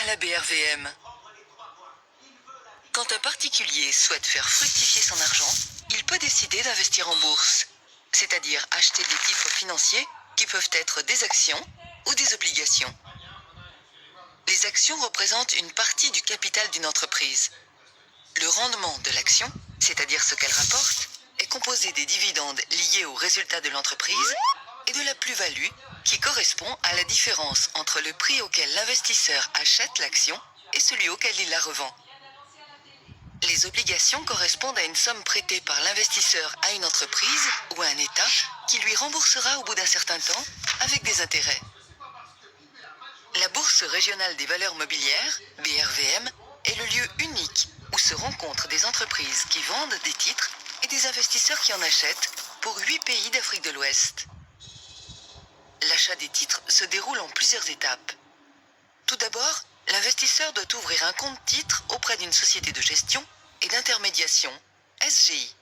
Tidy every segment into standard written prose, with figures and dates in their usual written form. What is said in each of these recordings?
à la BRVM. Quand un particulier souhaite faire fructifier son argent, il peut décider d'investir en bourse, c'est-à-dire acheter des titres financiers qui peuvent être des actions ou des obligations. Les actions représentent une partie du capital d'une entreprise. Le rendement de l'action, c'est-à-dire ce qu'elle rapporte, est composé des dividendes liés aux résultats de l'entreprise et de la plus-value qui correspond à la différence entre le prix auquel l'investisseur achète l'action et celui auquel il la revend. Les obligations correspondent à une somme prêtée par l'investisseur à une entreprise ou à un État qui lui remboursera au bout d'un certain temps avec des intérêts. La Bourse régionale des valeurs mobilières, BRVM, est le lieu unique où se rencontrent des entreprises qui vendent des titres et des investisseurs qui en achètent pour 8 pays d'Afrique de l'Ouest. L'achat des titres se déroule en plusieurs étapes. Tout d'abord, l'investisseur doit ouvrir un compte titre auprès d'une société de gestion et d'intermédiation, SGI.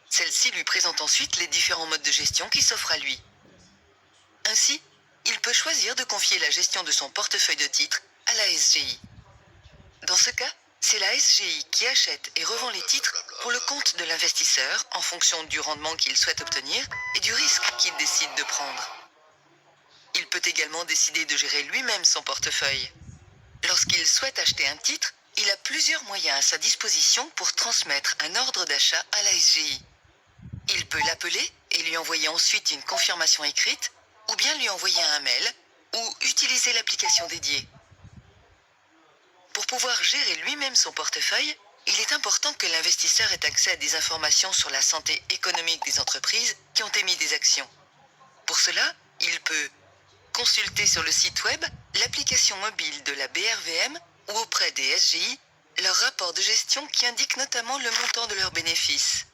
Celle-ci lui présente ensuite les différents modes de gestion qui s'offrent à lui. Ainsi, il peut choisir de confier la gestion de son portefeuille de titres à la SGI. Dans ce cas, c'est la SGI qui achète et revend les titres pour le compte de l'investisseur en fonction du rendement qu'il souhaite obtenir et du risque qu'il décide de prendre. Il peut également décider de gérer lui-même son portefeuille. Lorsqu'il souhaite acheter un titre, il a plusieurs moyens à sa disposition pour transmettre un ordre d'achat à la SGI. Il peut l'appeler et lui envoyer ensuite une confirmation écrite, ou bien lui envoyer un mail, ou utiliser l'application dédiée. Pour pouvoir gérer lui-même son portefeuille, il est important que l'investisseur ait accès à des informations sur la santé économique des entreprises qui ont émis des actions. Pour cela, il peut consulter sur le site web l'application mobile de la BRVM ou auprès des SGI leur rapport de gestion qui indique notamment le montant de leurs bénéfices.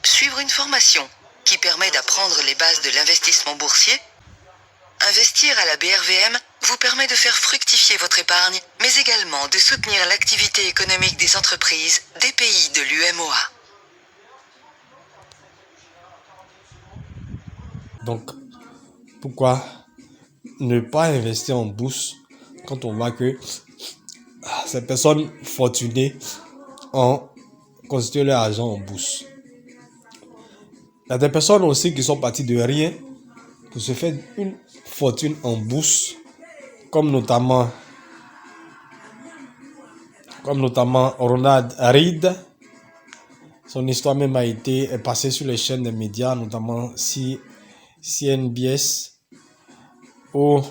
Suivre une formation qui permet d'apprendre les bases de l'investissement boursier. Investir à la BRVM vous permet de faire fructifier votre épargne, mais également de soutenir l'activité économique des entreprises des pays de l'UMOA. Donc, pourquoi ne pas investir en bourse quand on voit que ces personnes fortunées ont constitué leur argent en bourse? Il y a des personnes aussi qui sont parties de rien pour se faire une fortune en bourse, comme notamment Ronald Reid. Son histoire même est passée sur les chaînes des médias, notamment CNBS, où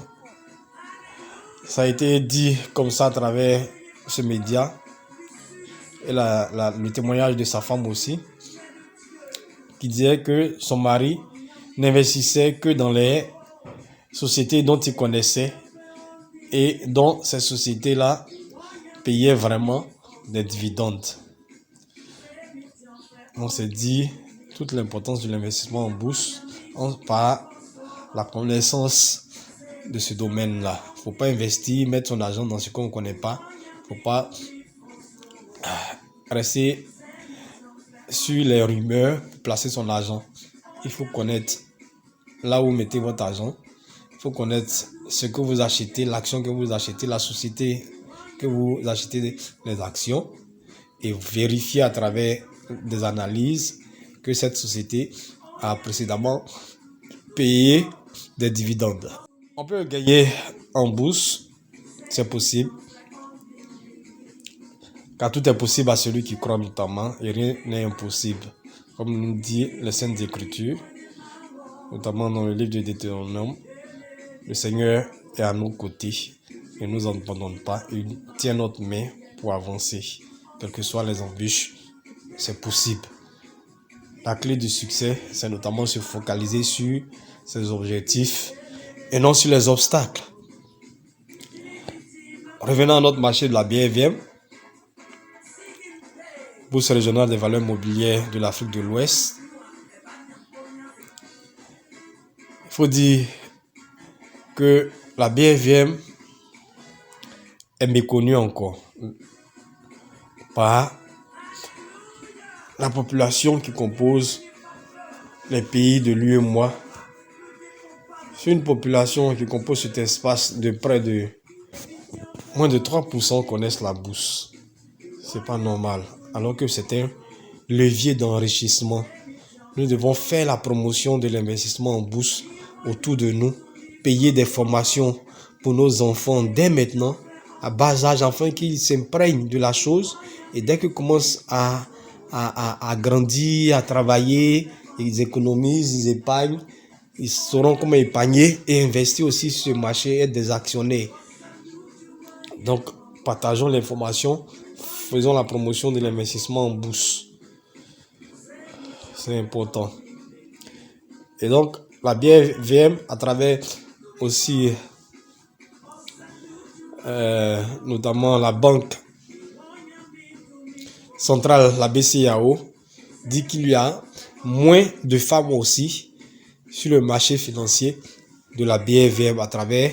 ça a été dit comme ça à travers ce média, et le témoignage de sa femme aussi, qui disait que son mari n'investissait que dans les sociétés dont il connaissait et dont ces sociétés-là payaient vraiment des dividendes. On s'est dit toute l'importance de l'investissement en bourse par la connaissance de ce domaine-là. Il ne faut pas investir, mettre son argent dans ce qu'on ne connaît pas. Il ne faut pas rester sur les rumeurs pour placer son argent. Il faut connaître là où vous mettez votre argent. Il faut connaître ce que vous achetez, l'action que vous achetez, la société que vous achetez les actions, et vérifier à travers des analyses que cette société a précédemment payé des dividendes. On peut gagner en bourse, c'est possible, car tout est possible à celui qui croit notamment, et rien n'est impossible. Comme nous dit les Saintes Écritures, notamment dans le livre de Deutéronome, le Seigneur est à nos côtés et ne nous abandonne pas. Il tient notre main pour avancer. Quelles que soient les embûches, c'est possible. La clé du succès, c'est notamment se focaliser sur ses objectifs et non sur les obstacles. Revenons à notre marché de la BRVM, Bourse régionale des valeurs mobilières de l'Afrique de l'Ouest. Il faut dire que la BRVM est méconnue encore par la population qui compose les pays de l'UEMOA. C'est une population qui compose cet espace de près de moins de 3% connaissent la bourse. C'est pas normal. Alors que c'est un levier d'enrichissement. Nous devons faire la promotion de l'investissement en bourse autour de nous, payer des formations pour nos enfants dès maintenant, à bas âge, afin qu'ils s'imprègnent de la chose. Et dès qu'ils commencent à grandir, à travailler, ils économisent, ils épargnent, ils sauront comment épargner et investir aussi sur ce marché, être des actionnaires. Donc, partageons l'information, faisons la promotion de l'investissement en bourse. C'est important. Et donc, la BFVM, à travers aussi, notamment la banque centrale, la BCEAO, dit qu'il y a moins de femmes aussi sur le marché financier de la BFVM à travers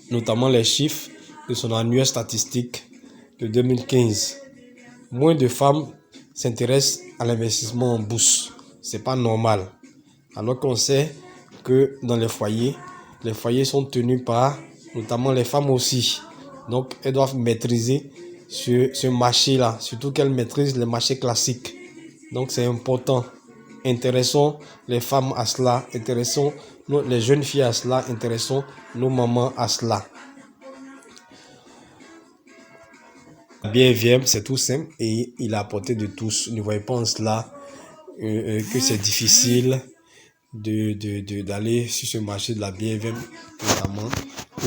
notamment les chiffres de son annuaire statistique de 2015. Moins de femmes s'intéressent à l'investissement en bourse. C'est pas normal. Alors qu'on sait que dans les foyers sont tenus par notamment les femmes aussi. Donc elles doivent maîtriser ce marché-là, surtout qu'elles maîtrisent les marchés classiques. Donc c'est important. Intéressons les femmes à cela, intéressons les jeunes filles à cela, intéressons nos mamans à cela. BFVM, c'est tout simple et il est à portée de tous. Ne voyez pas en cela que c'est difficile d'aller sur ce marché de la BFVM notamment,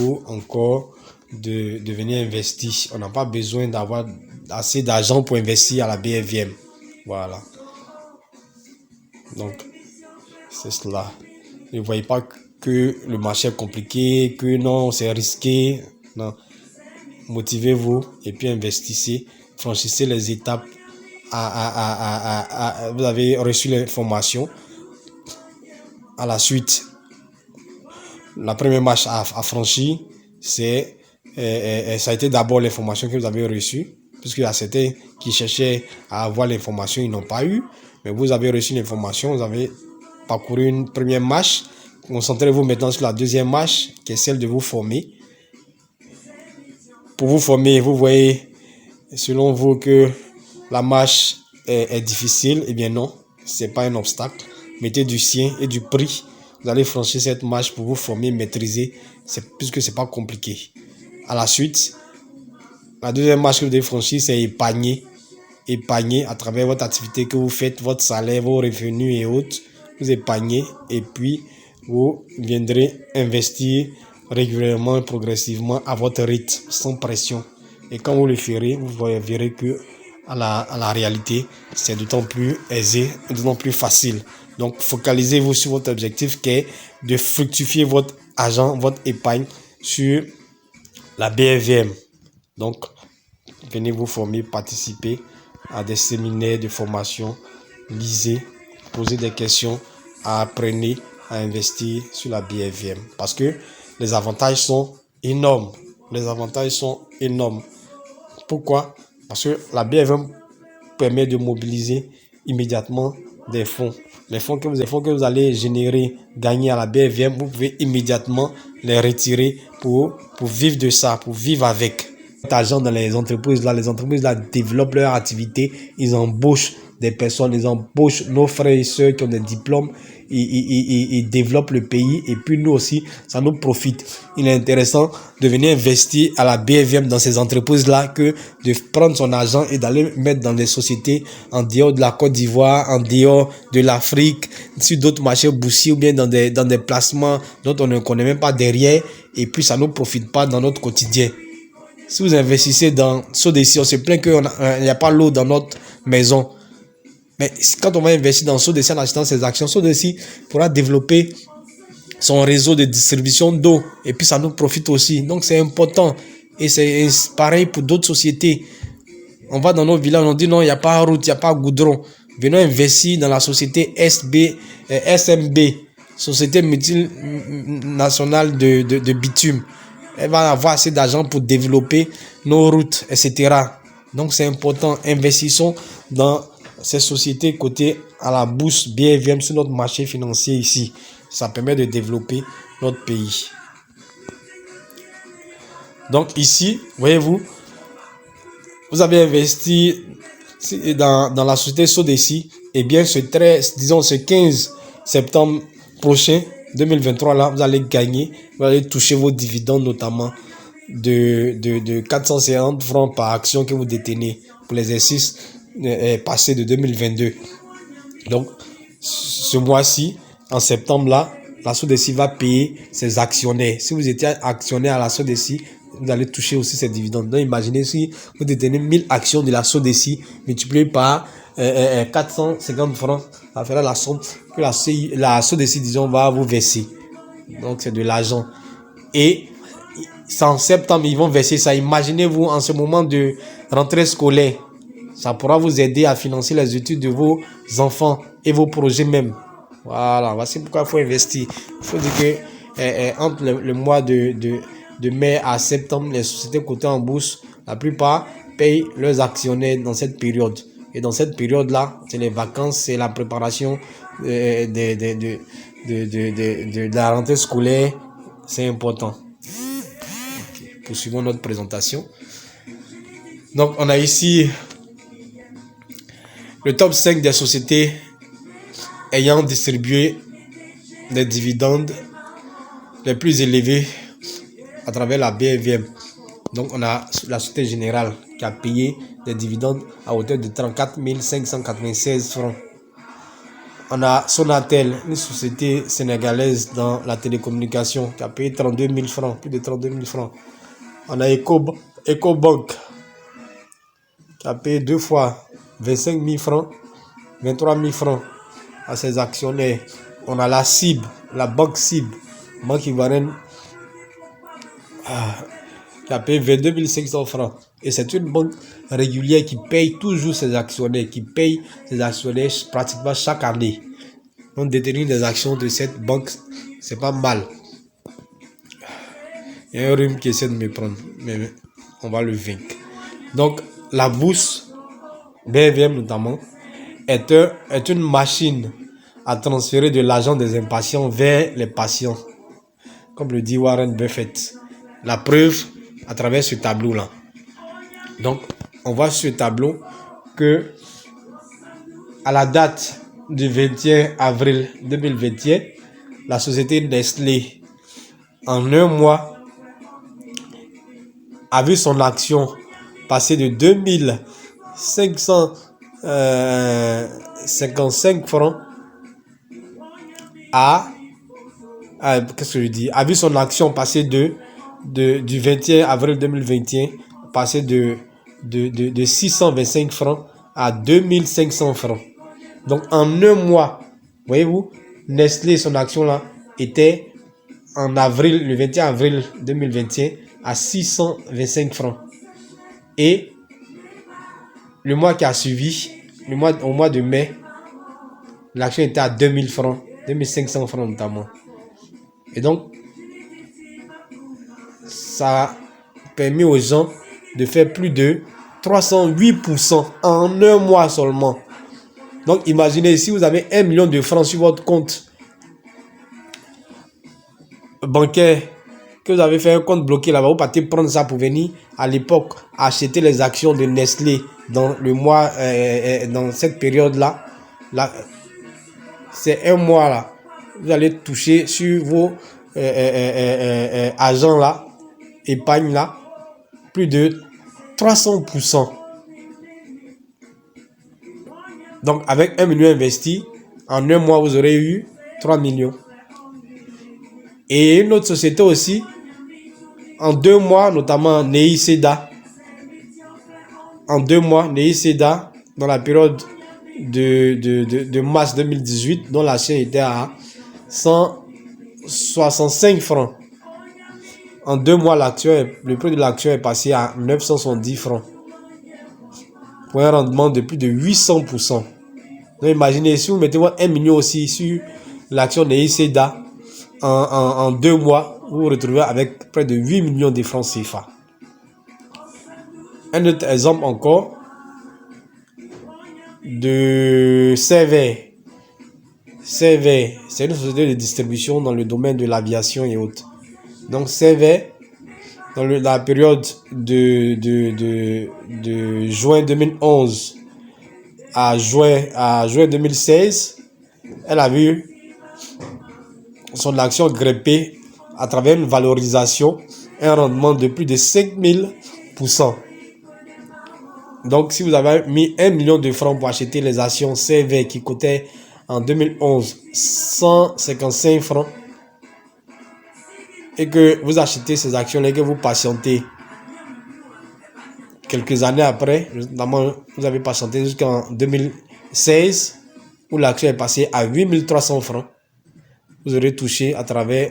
ou encore de venir investir. On n'a pas besoin d'avoir assez d'argent pour investir à la BFVM. Voilà. Donc, c'est cela. Ne voyez pas que le marché est compliqué, que non, c'est risqué. Non. Motivez-vous et puis investissez. Franchissez les étapes. Vous avez reçu l'information. À la suite, la première marche à franchir, ça a été d'abord l'information que vous avez reçue, puisqu'il y a certains qui cherchaient à avoir l'information, ils n'ont pas eu. Mais vous avez reçu l'information, vous avez parcouru une première marche. Concentrez-vous maintenant sur la deuxième marche, qui est celle de vous former. Pour vous former, vous voyez, selon vous, que la marche est difficile. Eh bien non, ce n'est pas un obstacle. Mettez du sien et du prix. Vous allez franchir cette marche pour vous former, maîtriser, puisque ce n'est pas compliqué. À la suite, la deuxième marche que vous devez franchir, c'est épargner. Épargner à travers votre activité que vous faites, votre salaire, vos revenus et autres. Vous épargnez et puis vous viendrez investir régulièrement et progressivement à votre rythme, sans pression. Et quand vous le ferez, vous verrez que à la réalité, c'est d'autant plus aisé, d'autant plus facile. Donc, focalisez-vous sur votre objectif qui est de fructifier votre argent, votre épargne sur la BFVM. Donc, venez vous former, participer à des séminaires de formation, lisez, posez des questions, apprenez à investir sur la BFVM. Parce que les avantages sont énormes. Les avantages sont énormes. Pourquoi? Parce que la BFVM permet de mobiliser immédiatement des fonds. Les fonds que vous allez générer, gagner à la BFVM, vous pouvez immédiatement les retirer pour vivre de ça, pour vivre avec. L'argent dans les entreprises là développent leur activité, ils embauchent des personnes, ils embauchent nos frères et sœurs qui ont des diplômes, ils développent le pays et puis nous aussi, ça nous profite. Il est intéressant de venir investir à la BFVM dans ces entreprises-là que de prendre son argent et d'aller mettre dans des sociétés en dehors de la Côte d'Ivoire, en dehors de l'Afrique, sur d'autres marchés boursiers ou bien dans des placements dont on ne connaît même pas derrière et puis ça ne nous profite pas dans notre quotidien. Si vous investissez dans Sodeci, on se plaint qu'il n'y a pas l'eau dans notre maison. Mais quand on va investir dans Sodeci en achetant ces actions, Sodeci pourra développer son réseau de distribution d'eau. Et puis ça nous profite aussi. Donc c'est important. Et c'est pareil pour d'autres sociétés. On va dans nos villages, on dit non, il n'y a pas de route, il n'y a pas de goudron. Venons investir dans la société SMB, Société multinationale de bitume. Elle va avoir assez d'argent pour développer nos routes, etc. Donc c'est important. Investissons dans ces sociétés cotées à la bourse BFVM sur notre marché financier ici. Ça permet de développer notre pays. Donc ici, voyez-vous, vous avez investi dans la société Sodeci, et bien ce 15 septembre prochain, 2023, là, vous allez gagner, vous allez toucher vos dividendes, notamment de 450 francs par action que vous détenez pour l'exercice passé de 2022. Donc, ce mois-ci, en septembre, là, la Sodeci va payer ses actionnaires. Si vous étiez actionnaire à la Sodeci, vous allez toucher aussi ces dividendes. Donc, imaginez si vous détenez 1000 actions de la Sodeci multiplié par 450 francs, ça fera la somme que la Sodeci, disons, va vous verser. Donc, c'est de l'argent. Et c'est en septembre, ils vont verser ça. Imaginez-vous en ce moment de rentrée scolaire. Ça pourra vous aider à financer les études de vos enfants et vos projets même. Voilà, voici pourquoi il faut investir. Il faut dire que entre le mois de mai à septembre, les sociétés cotées en bourse, la plupart payent leurs actionnaires dans cette période. Et dans cette période-là, c'est les vacances, c'est la préparation de la rentrée scolaire. C'est important. Okay. Poursuivons notre présentation. Donc, on a ici le top 5 des sociétés ayant distribué des dividendes les plus élevés à travers la BVM. Donc, on a la Société Générale qui a payé des dividendes à hauteur de 34 596 francs. On a Sonatel, une société sénégalaise dans la télécommunication qui a payé 32 000 francs, plus de 32 000 francs. On a Ecobank qui a payé 2 fois 25 000 francs, 23 000 francs à ses actionnaires. On a la CIB, la banque CIB, banque ivoirienne, qui a payé 22 500 francs. Et c'est une banque régulière qui paye toujours ses actionnaires, pratiquement chaque année. Donc détenir des actions de cette banque, c'est pas mal. Il y a un rhume qui essaie de me prendre, mais on va le vaincre. Donc la bourse, BVM notamment, est une machine à transférer de l'argent des impatients vers les patients. Comme le dit Warren Buffett. La preuve à travers ce tableau-là. Donc, on voit sur ce tableau que à la date du 21 avril 2021, la société Nestlé, en un mois, a vu son action passer de 2555 francs a vu son action passer du 21 avril 2021 passer de 625 francs à 2500 francs. Donc en un mois, voyez-vous, Nestlé, son action là était en avril, le 21 avril 2021 à 625 francs. Et le mois qui a suivi, au mois de mai, l'action était à 2000 francs, 2500 francs notamment. Et donc, ça a permis aux gens de faire plus de 308% en un mois seulement. Donc, imaginez, si vous avez 1 million de francs sur votre compte bancaire, que vous avez fait un compte bloqué là-bas, vous partez prendre ça pour venir à l'époque acheter les actions de Nestlé dans le mois, dans cette période-là. Là, c'est un mois là. Vous allez toucher sur vos agents là, épargne là, plus de 300%. Donc, avec 1 million investi, en un mois, vous aurez eu 3 millions. Et une autre société aussi, en 2 mois, notamment Nei Seda, dans la période de mars 2018, dont l'action était à 165 francs. En 2 mois, le prix de l'action est passé à 970 francs. Pour un rendement de plus de 800%. Donc imaginez, si vous mettez 1 million aussi sur l'action de ICEDA, en 2 mois, vous vous retrouvez avec près de 8 millions de francs CFA. Un autre exemple encore de Servais. Servais, c'est une société de distribution dans le domaine de l'aviation et autres. Donc Servais dans la période de juin 2011 à juin 2016, elle a vu son action grimper à travers une valorisation et un rendement de plus de 5000%. Donc, si vous avez mis 1 million de francs pour acheter les actions CV qui coûtaient en 2011 155 francs et que vous achetez ces actions et que vous patientez quelques années après, notamment vous avez patienté jusqu'en 2016 où l'action est passée à 8300 francs, vous aurez touché à travers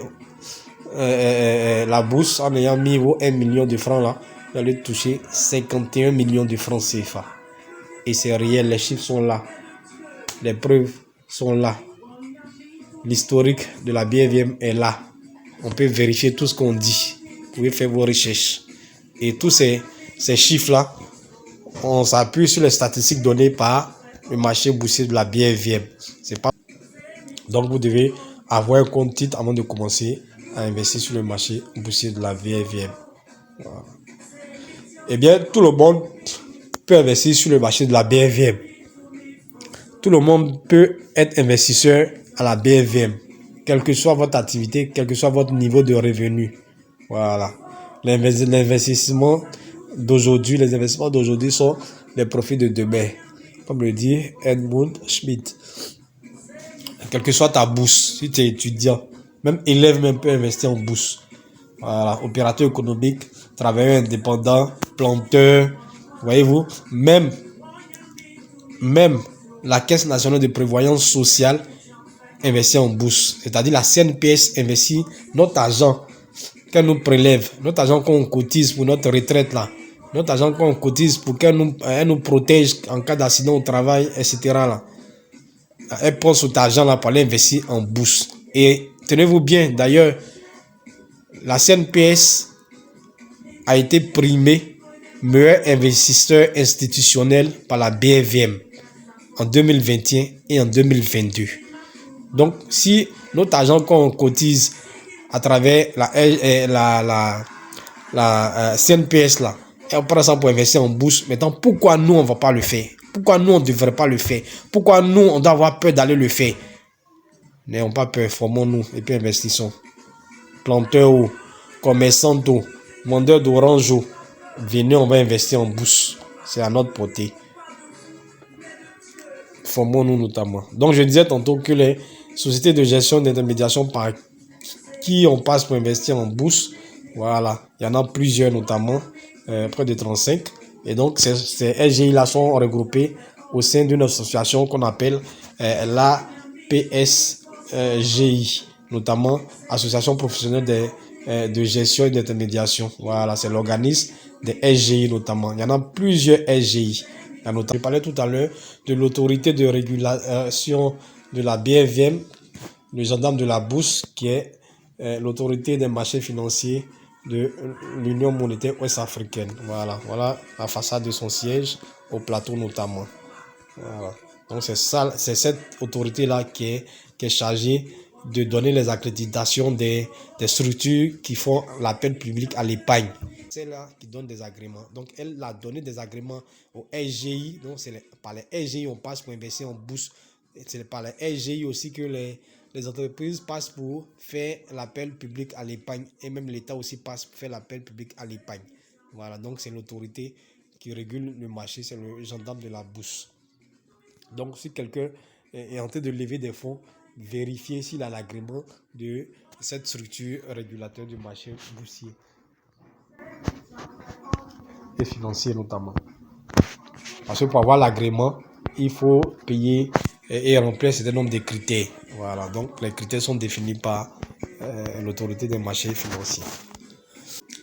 la bourse en ayant mis vos 1 million de francs là, vous allez toucher 51 millions de francs CFA. Et c'est réel, les chiffres sont là, les preuves sont là, l'historique de la BFM est là. On peut vérifier tout ce qu'on dit. Vous pouvez faire vos recherches. Et tous ces chiffres-là, on s'appuie sur les statistiques données par le marché boursier de la BFM. C'est pas... Donc, vous devez avoir un compte titre avant de commencer à investir sur le marché boursier de la BFM. Voilà. Eh bien, tout le monde peut investir sur le marché de la BFM. Tout le monde peut être investisseur à la BFM. Quelle que soit votre activité, quel que soit votre niveau de revenu. Voilà. L'investissement d'aujourd'hui, les investissements d'aujourd'hui sont les profits de demain. Comme le dit Edmund Schmidt. Quelle que soit ta bourse, si tu es étudiant, même élève même peut investir en bourse. Voilà. Opérateur économique, travailleur indépendant, planteur, voyez-vous, même la Caisse nationale de prévoyance sociale investit en bourse. C'est-à-dire la CNPS investit notre argent qu'elle nous prélève, notre argent qu'on cotise pour notre retraite là, notre argent qu'on cotise pour qu'elle nous protège en cas d'accident au travail, etc. là. Elle prend cet argent là pour l'investir en bourse. Et tenez-vous bien, d'ailleurs, la CNPS a été primée meilleur investisseur institutionnel par la BFM en 2021 et en 2022. Donc, si notre argent qu'on cotise à travers la CNPS là, et on prend ça pour investir en bourse, maintenant, pourquoi nous, on ne va pas le faire? Pourquoi nous, on ne devrait pas le faire? Pourquoi nous, on doit avoir peur d'aller le faire? N'ayons pas peur, formons-nous et puis investissons. Planteurs, commerçants, vendeurs d'orange, venez, on va investir en bourse. C'est à notre portée. Formons-nous notamment. Donc, je disais tantôt que les sociétés de gestion d'intermédiation par qui on passe pour investir en bourse, voilà, il y en a plusieurs notamment, près de 35. Et donc, ces SGI là sont regroupés au sein d'une association qu'on appelle la PSGI, notamment Association professionnelle de gestion et d'intermédiation. Voilà, c'est l'organisme des SGI notamment. Il y en a plusieurs SGI. Je parlais tout à l'heure de l'autorité de régulation de la BFM, le gendarme de la bourse, qui est l'autorité des marchés financiers de l'Union monétaire ouest-africaine. Voilà la façade de son siège, au plateau notamment. Voilà. Donc c'est cette autorité-là qui est chargée de donner les accréditations des structures qui font l'appel public à l'épargne. C'est là qui donne des agréments. Donc elle a donné des agréments aux SGI. Donc c'est par les SGI on passe pour investir en bourse. C'est par les SGI aussi que les entreprises passent pour faire l'appel public à l'épargne. Et même l'État aussi passe pour faire l'appel public à l'épargne. Voilà, donc c'est l'autorité qui régule le marché, c'est le gendarme de la bourse. Donc si quelqu'un est en train de lever des fonds, vérifiez s'il a l'agrément de cette structure régulateur du marché boursier et financier notamment. Parce que pour avoir l'agrément, il faut payer et remplir un certain nombre de critères. Voilà, donc les critères sont définis par l'autorité des marchés financiers.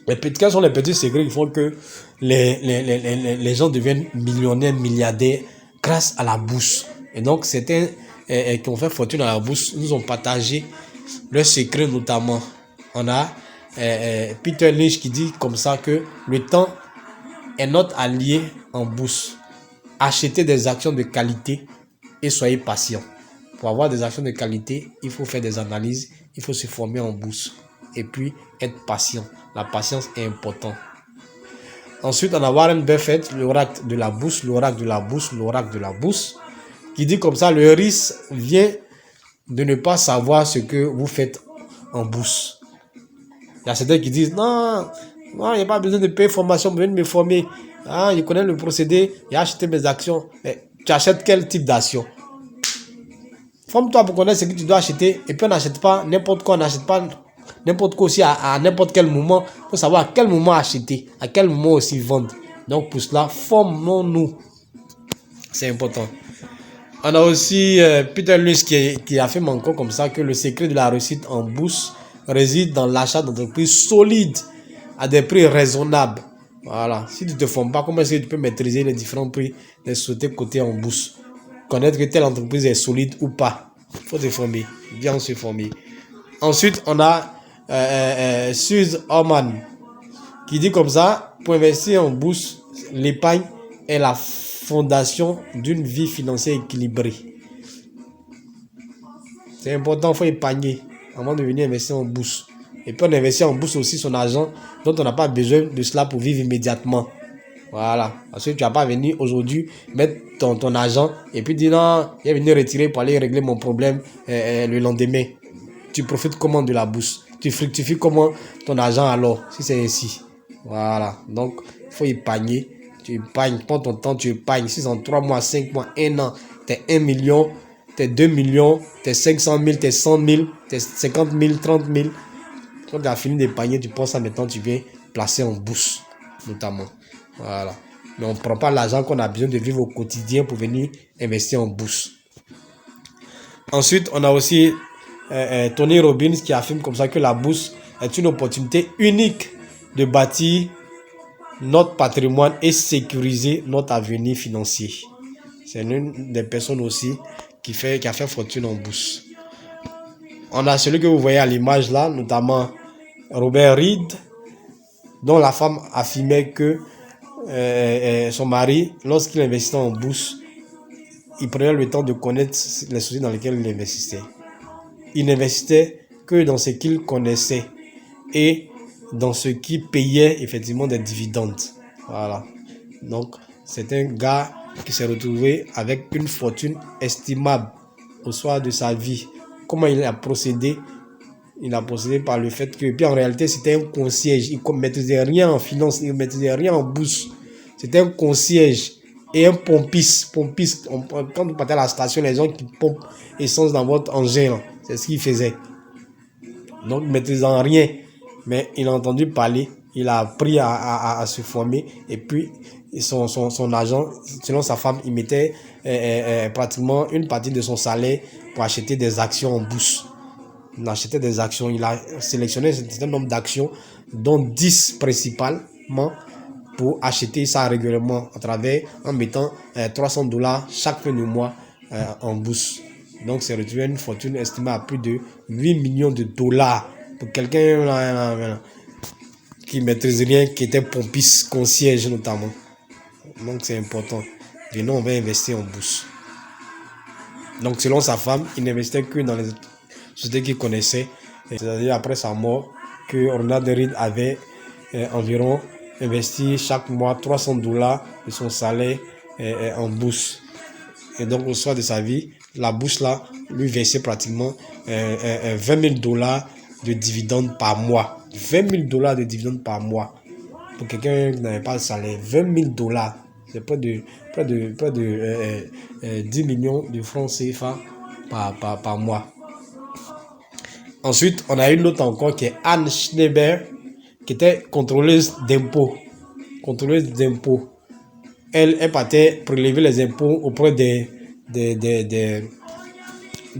Quels sont les petits secrets qui font que les gens deviennent millionnaires, milliardaires grâce à la bourse? Et donc, certains qui ont fait fortune à la bourse nous ont partagé leurs secrets notamment. On a Peter Lynch qui dit comme ça que le temps est notre allié en bourse. Achetez des actions de qualité et soyez patient. Pour avoir des actions de qualité, il faut faire des analyses, il faut se former en bourse. et puis être patient. La patience est importante. Ensuite, on a Warren Buffett, l'oracle de la bourse, l'oracle de la bourse, l'oracle de la bourse, qui dit comme ça, le risque vient de ne pas savoir ce que vous faites en bourse. Il y a certains qui disent, non, il n'y a pas besoin de payer formation, je viens de me former. Ah, je connais le procédé, j'ai acheté mes actions. Mais tu achètes quel type d'action? Forme-toi pour connaître ce que tu dois acheter, et puis on n'achète pas n'importe quoi, on n'achète pas n'importe quoi aussi à n'importe quel moment. Il faut savoir à quel moment acheter, à quel moment aussi vendre. Donc pour cela, formons-nous. C'est important. On a aussi Peter Lynch qui affirme encore comme ça que le secret de la réussite en bourse réside dans l'achat d'entreprises solides à des prix raisonnables. Voilà. Si tu ne te formes pas, comment est-ce que tu peux maîtriser les différents prix des sociétés cotées en bourse? Connaître que telle entreprise est solide ou pas. Il faut te former. Bien se former. Ensuite, on a Suze Orman qui dit comme ça, pour investir en bourse, l'épargne est la fondation d'une vie financière équilibrée. C'est important, il faut épargner avant de venir investir en bourse. Et puis on investit en bourse aussi son argent dont on n'a pas besoin de cela pour vivre immédiatement. Voilà. Parce que tu vas pas venir aujourd'hui mettre ton argent et puis dire non, je vais venir retirer pour aller régler mon problème le lendemain. Tu profites comment de la bourse? Tu fructifies comment ton argent alors, si c'est ainsi? Voilà. Donc, il faut épargner. Tu épargnes, prends ton temps, tu épargnes. Si c'est en 3 mois, 5 mois, 1 an, t'es 1 million, t'es 2 millions, t'es 500 000, t'es 100 000, t'es 50 000, 30 000. Quand tu as fini d'épargner, tu prends ça maintenant, tu viens placer en bourse, notamment. Voilà. Mais on ne prend pas l'argent qu'on a besoin de vivre au quotidien pour venir investir en bourse. Ensuite, on a aussi Tony Robbins qui affirme comme ça que la bourse est une opportunité unique de bâtir notre patrimoine et sécuriser notre avenir financier. C'est l'une des personnes aussi qui a fait fortune en bourse. On a celui que vous voyez à l'image là, notamment Robert Reed, dont la femme affirmait que son mari, lorsqu'il investissait en bourse, il prenait le temps de connaître les sociétés dans lesquelles il investissait. Il n'investissait que dans ce qu'il connaissait et dans ce qui payait effectivement des dividendes. Voilà. Donc, c'est un gars qui s'est retrouvé avec une fortune estimable au soir de sa vie. Comment il a procédé? Il a procédé par le fait que, puis en réalité, c'était un concierge. Il ne maîtrisait rien en finance, il ne maîtrisait rien en bourse. C'était un concierge et un pompiste. Quand vous partez à la station, les gens qui pompent essence dans votre engin, c'est ce qu'il faisait. Donc, il ne maîtrisait rien. Mais il a entendu parler, il a appris à se former. Et puis, son argent, selon sa femme, il mettait pratiquement une partie de son salaire pour acheter des actions en bourse. Il achetait des actions, il a sélectionné un certain nombre d'actions, dont 10 principalement, pour acheter ça régulièrement en mettant $300 chaque fin de mois en bourse. Donc, c'est retrouvé une fortune estimée à plus de 8 millions de dollars pour quelqu'un qui ne maîtrise rien, qui était pompiste, concierge notamment. Donc, c'est important. Venons, on va investir en bourse. Donc, selon sa femme, il n'investait que dans les sociétés qu'il connaissait. C'est-à-dire après sa mort, que Ronald Reed avait environ investi chaque mois $300 de son salaire en bourse. Et donc, au soir de sa vie, la bourse là lui versait pratiquement $20 000 de dividendes par mois. $20 000 de dividendes par mois. Pour quelqu'un qui n'avait pas de salaire, $20 000. C'est près de 10 millions de francs CFA par mois. Ensuite, on a une autre encore qui est Anne Schneeber, qui était contrôleuse d'impôts. Elle partait prélever les impôts auprès des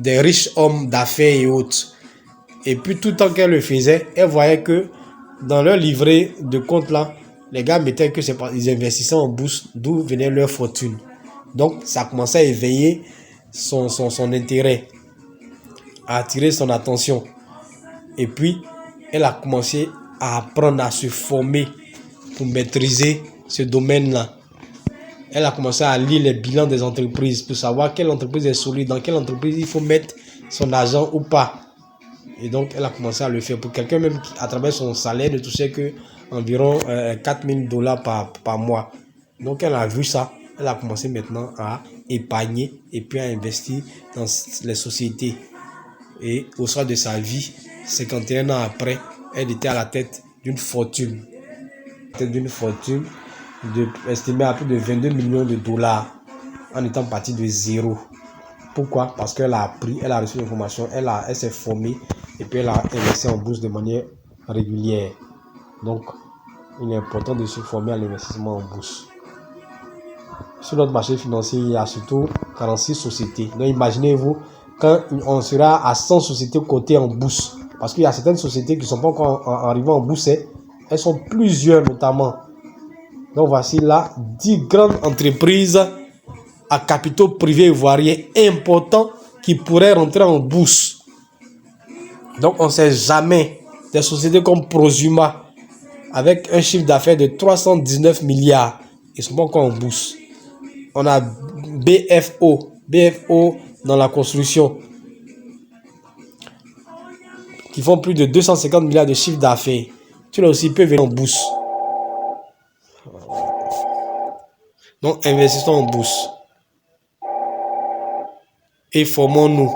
riches hommes d'affaires et autres. Et puis, tout le temps qu'elle le faisait, elle voyait que dans leur livret de compte là, les gars mettaient que ils investissaient en bourse, d'où venait leur fortune. Donc, ça commençait à éveiller son intérêt, à attirer son attention. Et puis, elle a commencé à apprendre à se former pour maîtriser ce domaine-là. Elle a commencé à lire les bilans des entreprises pour savoir quelle entreprise est solide, dans quelle entreprise il faut mettre son argent ou pas. Et donc, elle a commencé à le faire. Pour quelqu'un même qui, à travers son salaire, ne touchait que environ $4000 par mois. Donc, elle a vu ça. Elle a commencé maintenant à épargner et puis à investir dans les sociétés. Et au soir de sa vie, 51 ans après, elle était à la tête d'une fortune. Estimée à plus de 22 millions de dollars en étant partie de zéro. Pourquoi? Parce qu'elle a appris, elle a reçu l'information, elle s'est formée et puis elle a investi en bourse de manière régulière. Donc, il est important de se former à l'investissement en bourse. Sur notre marché financier, il y a surtout 46 sociétés. Donc, imaginez-vous, quand on sera à 100 sociétés cotées en bourse, parce qu'il y a certaines sociétés qui ne sont pas encore arrivées en bourse, elles sont plusieurs notamment. Donc, voici là 10 grandes entreprises à capitaux privés ivoiriens importants qui pourraient rentrer en bourse. Donc, on ne sait jamais. Des sociétés comme Prosuma, avec un chiffre d'affaires de 319 milliards, ils ne sont pas encore en bourse. On a BFO dans la construction, qui font plus de 250 milliards de chiffre d'affaires. Tu l'as aussi, peut venir en bourse. Donc, investissons en bourse. Et formons-nous.